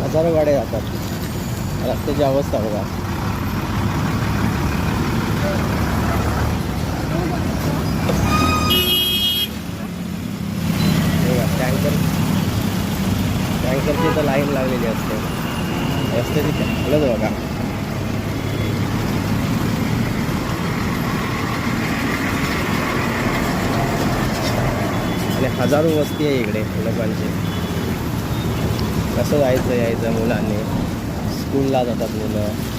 हजारो गाड्या जातात. रस्त्याची अवस्था बघा. टँकरची तर लाईन लागलेली असते. रस्त्याची हालत बघा. आणि हजारो वस्ती आहे इकडे लोकांची. कसं जायचं यायचं मुलांनी. स्कूलला जातात मुलं.